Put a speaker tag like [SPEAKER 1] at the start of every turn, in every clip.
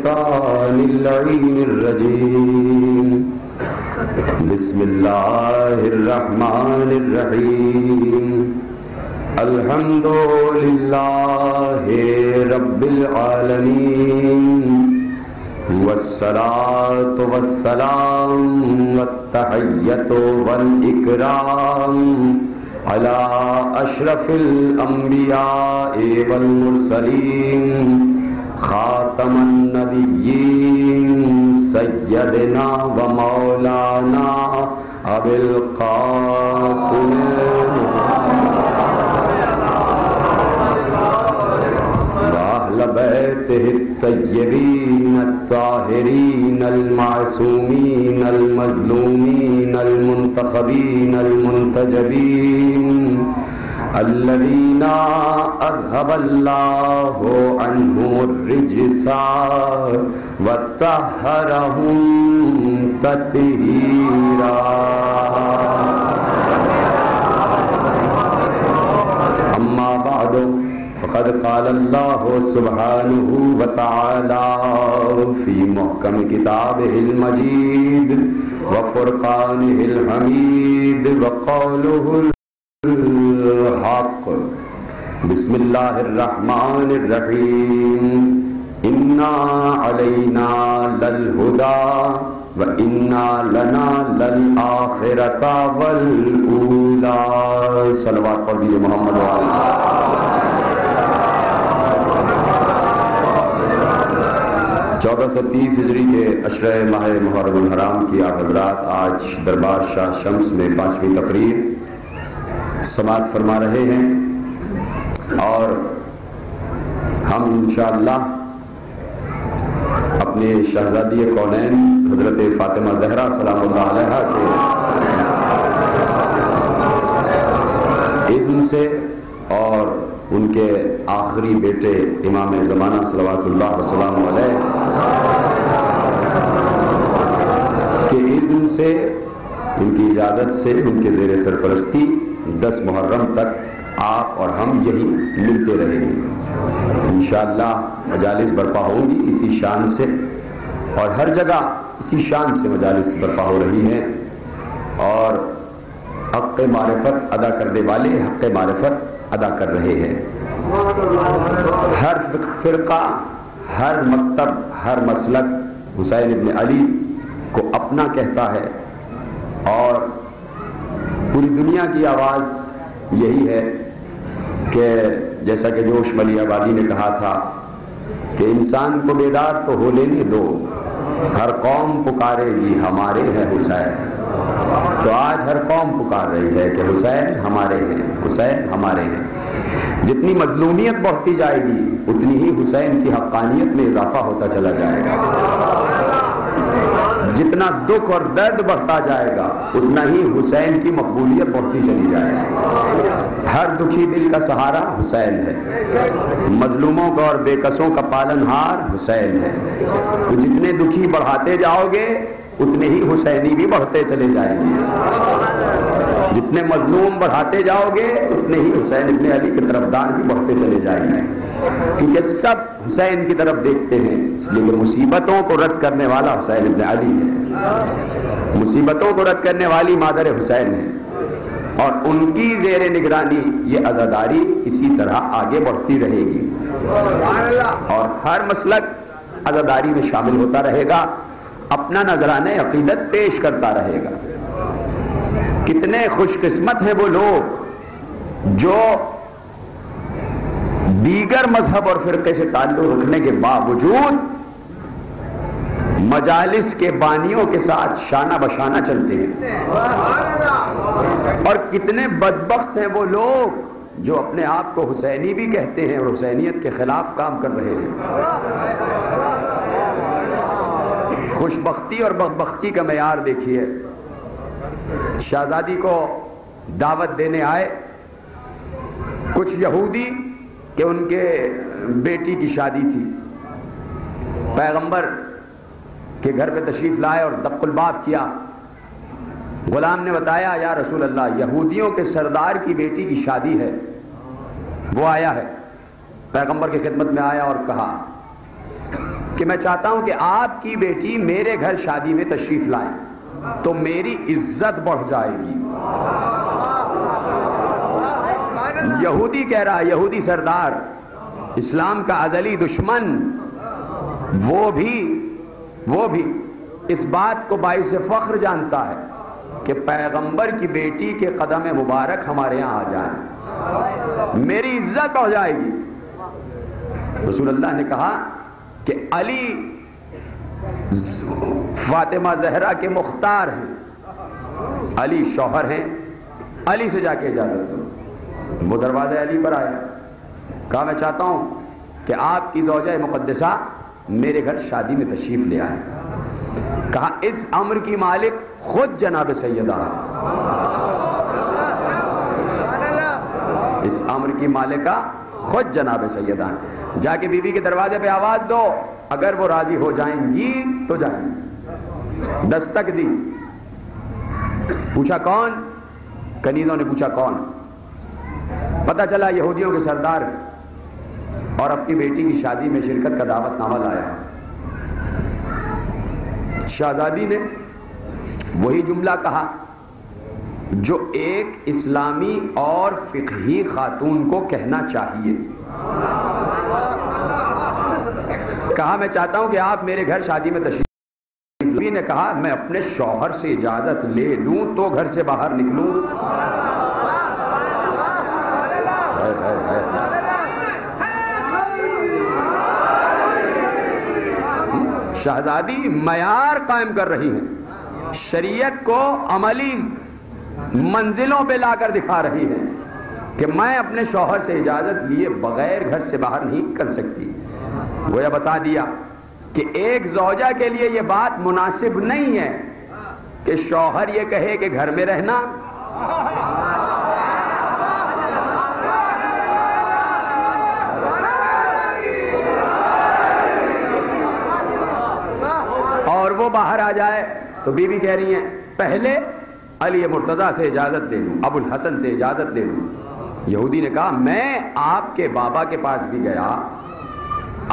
[SPEAKER 1] الشيطان اللعين الرجيم بسم الله الرحمن الرحيم الحمد لله رب العالمين والصلاة والسلام والتحية والإكرام على أشرف الأنبياء والمرسلين خاتم النبيين سيدنا ومولانا أبي القاسم وأهل بيته الطيبين الطاهرين المعصومين المظلومين المنتخبين المنتجبين الذين أذهب الله عنهم الرجس وطهرهم تطهيرا أما بعد فقد قال الله سبحانه وتعالى في محكم كتابه المجيد وفرقانه الحميد وقوله الحق بسم الله الرحمن الرحيم إنا علينا للهدى وإنا لنا للآخرة والأولى صلوات پڑھیے محمد وعلی 1430 ہجری کے عشرہ ماہ محرم الحرام کی آپ حضرات آج دربار شاہ شمس میں 5ویں تقریر سماعت فرما رہے ہیں اور ہم انشاءاللہ اپنے شہزادی کونین حضرت فاطمہ زہرا سلام اللہ علیہا کے اذن سے اور ان کے آخری بیٹے امام زمانہ صلوات اللہ وسلام علیہ کے اذن سے ان کی اجازت سے ان کے زیر سرپرستی 10 محرم تک آپ اور ہم یہی ملتے رہیں گے انشاءاللہ مجالس برپا ہوں گی اسی شان سے اور ہر جگہ اسی شان سے مجالس برپا ہو رہی ہیں اور حق معرفت ادا کرنے والے حق معرفت ادا کر رہے ہیں ہر فرقہ ہر مکتب ہر مسلک حسین ابن علی کو اپنا کہتا ہے اور پوری دنیا کی آواز یہی ہے کہ جیسا کہ جوش ملی آبادی نے کہا تھا کہ انسان کو بیدار تو ہو لینے دو ہر قوم پکارے گی ہمارے ہیں حسین تو آج ہر قوم پکار رہی ہے کہ حسین ہمارے ہیں حسین ہمارے ہیں جتنی مظلومیت بڑھتی جائے گی اتنی ہی حسین کی حقانیت میں اضافہ ہوتا چلا جائے گا جتنا دکھ اور درد بڑھتا جائے گا اتنا ہی حسین کی مقبولیت بڑھتی چلی جائے گی ہر دکھی دل کا سہارا حسین ہے مظلوموں کا اور بے کسوں کا پالن ہار حسین ہے تو جتنے دکھی بڑھاتے جاؤ گے اتنے ہی حسینی بھی بڑھتے چلے جائیں گے جتنے مظلوم بڑھاتے جاؤ گے اتنے ہی حسین ابن علی کے طرفدار بھی بڑھتے چلے جائیں گے کیونکہ سب حسین کی طرف دیکھتے ہیں اس لیے کہ مصیبتوں کو رد کرنے والا حسین ابن علی ہے مصیبتوں کو رد کرنے والی مادر حسین ہے اور ان کی زیر نگرانی یہ عزاداری اسی طرح آگے بڑھتی رہے گی اور ہر مسلک عزاداری میں شامل ہوتا رہے گا اپنا نذرانہ عقیدت پیش کرتا رہے گا کتنے خوش قسمت ہیں وہ لوگ جو دیگر مذہب اور فرقے سے تعلق رکھنے کے باوجود مجالس کے بانیوں کے ساتھ شانہ بشانہ چلتے ہیں اور کتنے بدبخت ہیں وہ لوگ جو اپنے آپ کو حسینی بھی کہتے ہیں اور حسینیت کے خلاف کام کر رہے ہیں خوش بختی اور بدبختی کا معیار دیکھیے شہزادی کو دعوت دینے آئے کچھ یہودی کہ ان کے بیٹی کی شادی تھی پیغمبر کے گھر پہ تشریف لائے اور دق الباب کیا غلام نے بتایا یا رسول اللہ یہودیوں کے سردار کی بیٹی کی شادی ہے وہ آیا ہے پیغمبر کی خدمت میں آیا اور کہا کہ میں چاہتا ہوں کہ آپ کی بیٹی میرے گھر شادی میں تشریف لائیں تو میری عزت بڑھ جائے گی. یہودی کہہ رہا ہے، یہودی سردار، اسلام کا ازلی دشمن، وہ بھی اس بات کو باعث فخر جانتا ہے کہ پیغمبر کی بیٹی کے قدم مبارک ہمارے یہاں آ جائیں، میری عزت بڑھ جائے گی. رسول اللہ نے کہا کہ علی فاطمہ زہرا کے مختار ہیں، علی شوہر ہیں، علی سے جا کے اجازت دو. وہ دروازہ علی پر آیا، کہا میں چاہتا ہوں کہ آپ کی زوجہ مقدسہ میرے گھر شادی میں تشریف لے آئے. کہا اس امر کی مالک خود جناب سیدہ، اس امر کی مالکہ خود جناب سیدہ. جا کے بیوی کے دروازے پہ آواز دو، اگر وہ راضی ہو جائیں گی تو جائیں گی. دستک دی، پوچھا کون؟ کنیزوں نے پوچھا کون؟ پتہ چلا یہودیوں کے سردار اور اپنی بیٹی کی شادی میں شرکت کا دعوت نامہ لایا. شہزادی نے وہی جملہ کہا جو ایک اسلامی اور فقہی خاتون کو کہنا چاہیے. کہا میں چاہتا ہوں کہ آپ میرے گھر شادی میں تشریف. بیوی نے کہا میں اپنے شوہر سے اجازت لے لوں تو گھر سے باہر نکلوں. شہزادی معیار قائم کر رہی ہیں، شریعت کو عملی منزلوں پہ لا کر دکھا رہی ہے کہ میں اپنے شوہر سے اجازت لیے بغیر گھر سے باہر نہیں نکل سکتی. گویا بتا دیا کہ ایک زوجہ کے لیے یہ بات مناسب نہیں ہے کہ شوہر یہ کہے کہ گھر میں رہنا. اور وہ باہر آ جائے تو بیوی کہہ رہی ہیں پہلے علی مرتضیٰ سے اجازت لے لوں، ابو الحسن سے اجازت لے لوں. یہودی نے کہا میں آپ کے بابا کے پاس بھی گیا،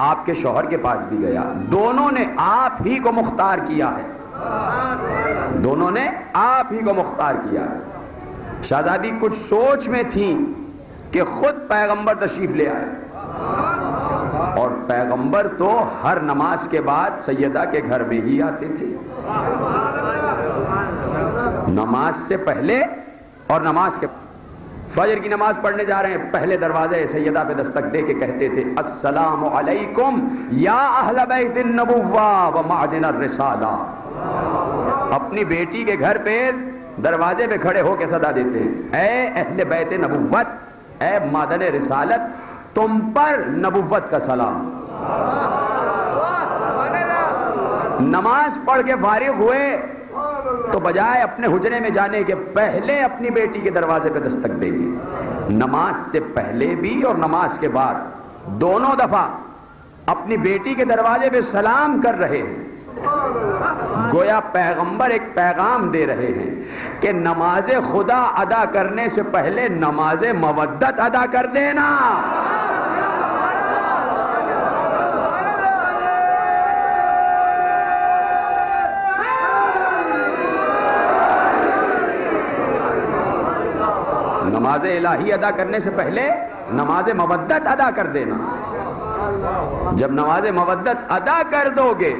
[SPEAKER 1] آپ کے شوہر کے پاس بھی گیا، دونوں نے آپ ہی کو مختار کیا ہے، دونوں نے آپ ہی کو مختار کیا ہے. شہزادی کچھ سوچ میں تھی کہ خود پیغمبر تشریف لے آئے، اور پیغمبر تو ہر نماز کے بعد سیدہ کے گھر میں ہی آتے تھے، نماز سے پہلے اور نماز کے. فجر کی نماز پڑھنے جا رہے ہیں، پہلے دروازے سیدہ پہ دستک دے کے کہتے تھے السلام علیکم یا اہل بیت النبوہ و معدن الرسالہ. اپنی بیٹی کے گھر پہ دروازے پہ کھڑے ہو کے صدا دیتے ہیں اے اہل بیت نبوت، اے معدن رسالت، تم پر نبوت کا سلام. نماز پڑھ کے فارغ ہوئے تو بجائے اپنے حجرے میں جانے کے پہلے اپنی بیٹی کے دروازے پہ دستک دیں گے. نماز سے پہلے بھی اور نماز کے بعد دونوں دفعہ اپنی بیٹی کے دروازے پہ سلام کر رہے ہیں. گویا پیغمبر ایک پیغام دے رہے ہیں کہ نماز خدا ادا کرنے سے پہلے نماز مودت ادا کر دینا. نماز الہی ادا کرنے سے پہلے نماز مودت ادا کر دینا. جب نماز مودت ادا کر دو گے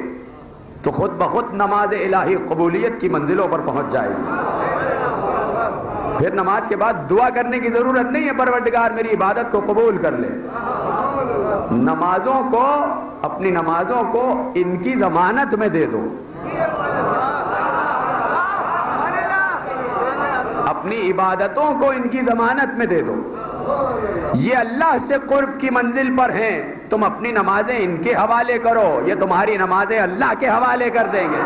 [SPEAKER 1] تو خود بخود نماز الہی قبولیت کی منزلوں پر پہنچ جائے گی. پھر نماز کے بعد دعا کرنے کی ضرورت نہیں ہے پروردگار میری عبادت کو قبول کر لے. نمازوں کو، اپنی نمازوں کو ان کی ضمانت میں دے دو، اپنی عبادتوں کو ان کی ضمانت میں دے دو. یہ اللہ سے قرب کی منزل پر ہیں، تم اپنی نمازیں ان کے حوالے کرو، یہ تمہاری نمازیں اللہ کے حوالے کر دیں گے.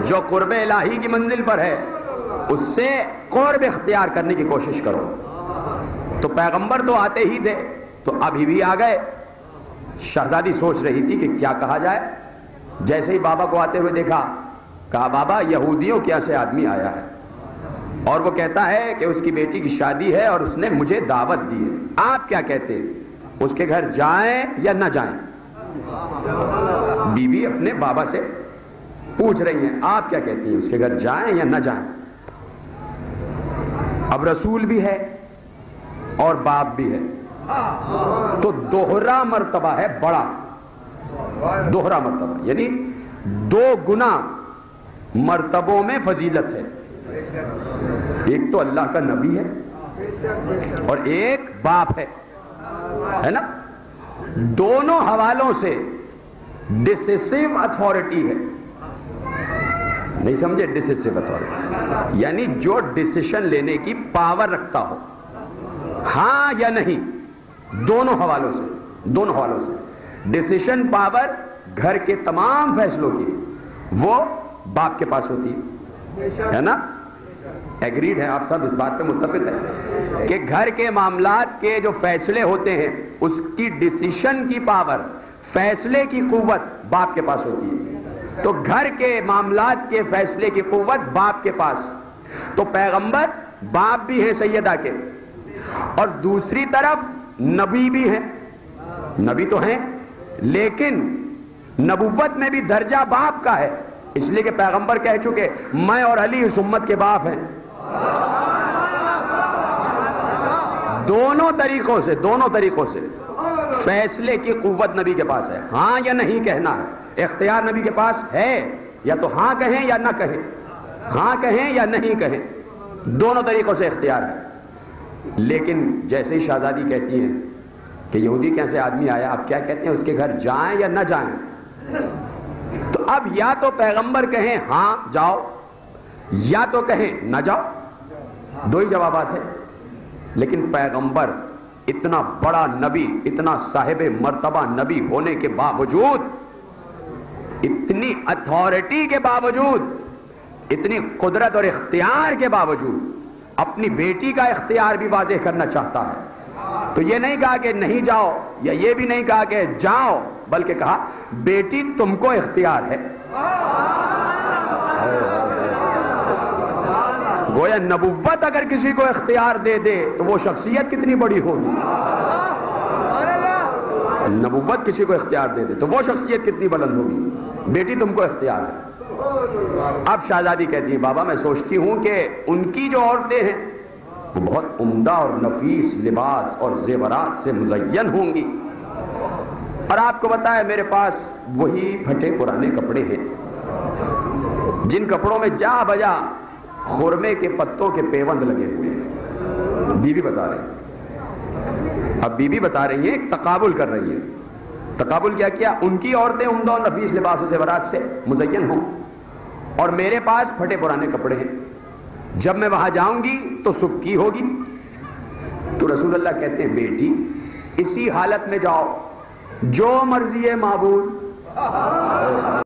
[SPEAKER 1] جو قرب الہی کی منزل پر ہے اس سے قرب اختیار کرنے کی کوشش کرو. تو پیغمبر تو آتے ہی تھے، تو ابھی بھی آ گئے. شہزادی سوچ رہی تھی کہ کیا کہا جائے. جیسے ہی بابا کو آتے ہوئے دیکھا، کہا بابا یہودیوں کے یہاں سے آدمی آیا ہے. اور وہ کہتا ہے کہ اس کی بیٹی کی شادی ہے اور اس نے مجھے دعوت دی ہے، آپ کیا کہتے ہیں؟ اس کے گھر جائیں یا نہ جائیں؟ بیوی اپنے بابا سے پوچھ رہی ہیں، آپ کیا کہتی ہیں، اس کے گھر جائیں یا نہ جائیں؟ اب رسول بھی ہے اور باپ بھی ہے، تو دوہرا مرتبہ ہے، بڑا دوہرا مرتبہ، یعنی 2 گنا مرتبوں میں فضیلت ہے۔ ایک تو اللہ کا نبی ہے اور ایک باپ ہے نا، دونوں حوالوں سے ڈسیسیو اتھارٹی ہے۔ نہیں سمجھے؟ ڈسیسیو اتھارٹی یعنی جو ڈیسیشن لینے کی پاور رکھتا ہو، ہاں یا نہیں، دونوں حوالوں سے ڈیسیشن پاور گھر کے تمام فیصلوں کی وہ باپ کے پاس ہوتی ہے نا؟ ایگریڈ ہے، آپ سب اس بات پہ متفق ہیں کہ گھر کے معاملات کے جو فیصلے ہوتے ہیں اس کی ڈیسیشن کی پاور، فیصلے کی قوت باپ کے پاس ہوتی ہے۔ تو گھر کے معاملات کے فیصلے کی قوت باپ کے پاس، تو پیغمبر باپ بھی ہیں سیدہ کے، اور دوسری طرف نبی بھی ہیں، نبی تو ہیں لیکن نبوت میں بھی درجہ باپ کا ہے، اس لیے کہ پیغمبر کہہ چکے میں اور علی اس امت کے باپ ہیں۔ دونوں طریقوں سے فیصلے کی قوت نبی کے پاس ہے، ہاں یا نہیں کہنا ہے، اختیار نبی کے پاس ہے، یا تو ہاں کہیں یا نہ کہیں، ہاں کہیں یا نہیں کہیں، دونوں طریقوں سے اختیار ہے۔ لیکن جیسے ہی شہزادی کہتی ہیں کہ یہودی کیسے آدمی آیا، آپ کیا کہتے ہیں، اس کے گھر جائیں یا نہ جائیں؟ تو اب یا تو پیغمبر کہیں ہاں جاؤ، یا تو کہیں نہ جاؤ، 2 ہی جوابات ہیں۔ لیکن پیغمبر اتنا بڑا نبی، اتنا صاحب مرتبہ نبی ہونے کے باوجود، اتنی اتھارٹی کے باوجود، اتنی قدرت اور اختیار کے باوجود اپنی بیٹی کا اختیار بھی واضح کرنا چاہتا ہے۔ تو یہ نہیں کہا کہ نہیں جاؤ، یا یہ بھی نہیں کہا کہ جاؤ، بلکہ کہا بیٹی تم کو اختیار ہے۔ گویا نبوت اگر کسی کو اختیار دے دے تو وہ شخصیت کتنی بڑی ہوگی، نبوت کسی کو اختیار دے دے تو وہ شخصیت کتنی بلند ہوگی، بیٹی تم کو اختیار ہے۔ اب شہزادی کہتی ہے بابا میں سوچتی ہوں کہ ان کی جو عورتیں ہیں وہ بہت عمدہ اور نفیس لباس اور زیورات سے مزین ہوں گی، اور آپ کو پتہ ہے میرے پاس وہی پھٹے پرانے کپڑے ہیں جن کپڑوں میں جا بجا خرمے کے پتوں کے پیوند لگے ہوئے ہیں۔ بیوی بتا رہی ہیں، اب بیوی بتا رہی ہیں، تقابل کر رہی ہیں۔ تقابل کیا؟ ان کی عورتیں عمدہ اور نفیس لباس و زیورات سے مزین ہوں اور میرے پاس پھٹے پرانے کپڑے ہیں، جب میں وہاں جاؤں گی تو سبکی ہوگی۔ تو رسول اللہ کہتے ہیں بیٹی اسی حالت میں جاؤ جو مرضی معبود